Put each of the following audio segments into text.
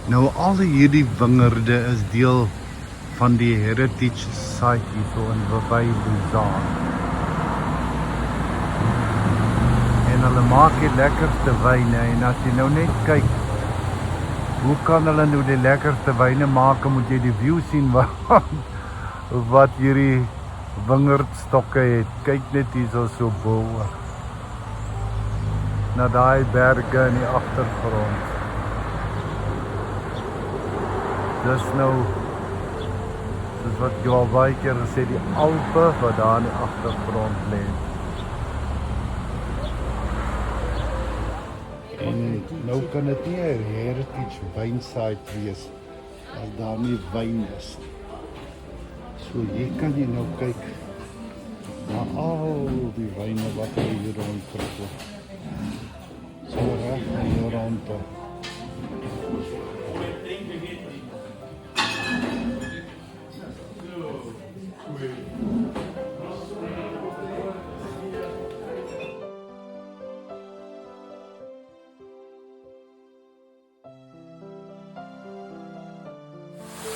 Nou al hierdie wingerde is deel van die Heritage Site hierso in Wabai Bazaar. En hulle maak die lekkerste wyne en as jy nou net kyk, hoe kan hulle nou die lekkerste wyne maak, moet jy die view sien wat hierdie wingerdstokke het. Kyk net hierso so bo na daai berge in die agtergrond. Dis nou, soos wat jy al baie keer gesê, die Alpe wat daar in die agtergrond lê. En nou kan dit nie 'n heritage wynsite wees as daar nie wyn is. So jy kan jy nou kyk na al die wyne wat hier rond verkoop. So reg hier rond.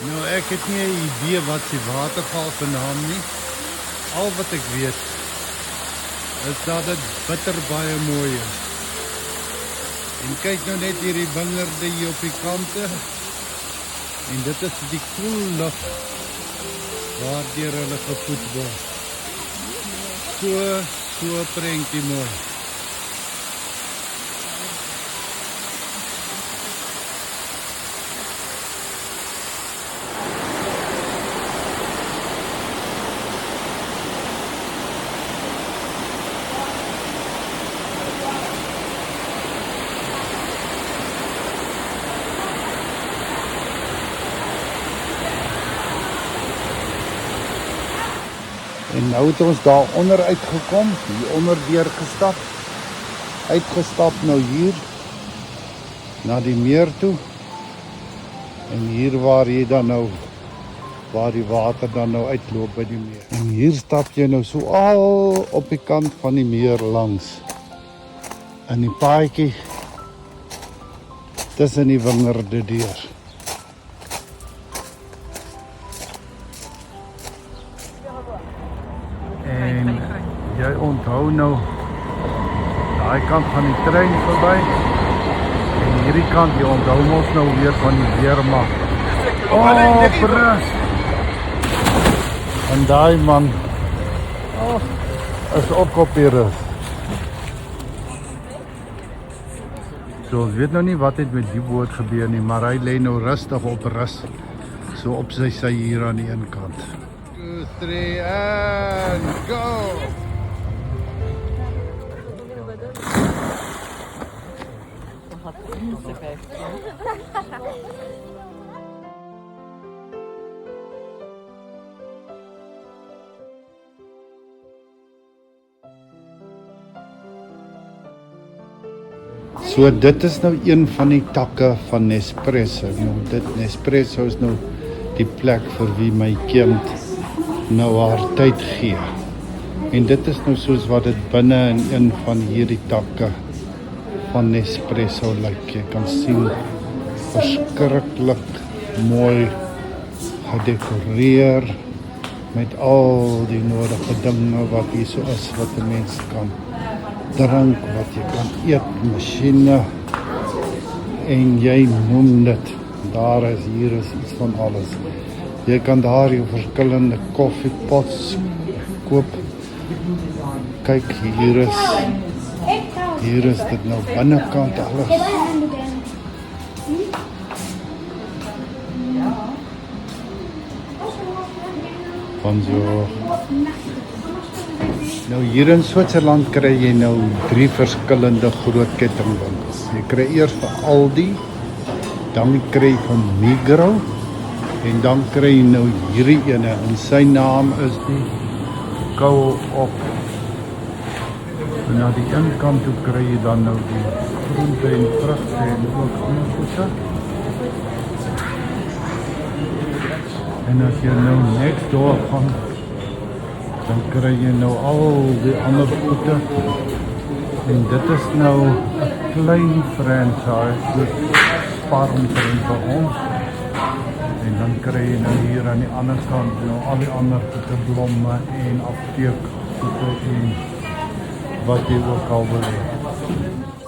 Nou ek het nie 'n idee wat die waterval se naam nie. Al wat ek weet is dat dit bitter baie mooi is. En kyk nou net hierdie wingerde hier op die kante. En dit is die koel lug waardeur hulle gevoed word. So prentjie mooi. En nou het ons daar onder uitgekom, hier onder deur gestap. Uitgestap nou hier na die meer toe. En hier waar jy dan nou, waar die water dan nou uitloop by die meer. En hier stap jy nou so al op die kant van die meer langs. In die paadjie tussen die wingerde deur. En jy onthou nou daai kant van die trein verby. En hierdie kant jy onthou ons nou weer van die weermag. Prins. En daai man is ook op die rus. So ons weet nou nie wat het met die boot gebeur nie, maar hy lê nou rustig op rus. So op sy sy hier aan die een kant. 2, 3 and go! So dit is nou een van die takke van Nespresso. Nou Nespresso is nou die plek vir wie my kind nou haar tyd gee. En dit is nou soos wat dit binne in een van hierdie takke van Nespresso lyk. Jy kan sien verskriklik mooi gedekoreer met al die nodige dinge wat hier so is wat 'n mens kan drink, wat jy kan eet, masjiene en jy noem dit. Hier is iets van alles. Jy kan daar jou verskillende koffiepots koop. Kyk, hier is dit nou binnekant alles. Bonjour. Nou hier in Switserland kry jy nou 3 verskillende groot kettingwinkels. Jy kry eers vir Aldi, dan kry jy van Migros en dan kry jy nou hierdie ene en sy naam is die Co-op. En aan die een kant toe kry jy dan nou die groente en vrugte en ook ander goede. En as jy nou next door gaan, dan kry jy nou al die ander goede. En dit is nou 'n klein franchise. spaar omtrent vir ons. En dan kry jy nou hier aan die ander kant nou al die ander goede blomme en apteek goede en wat jy ook al wil hê.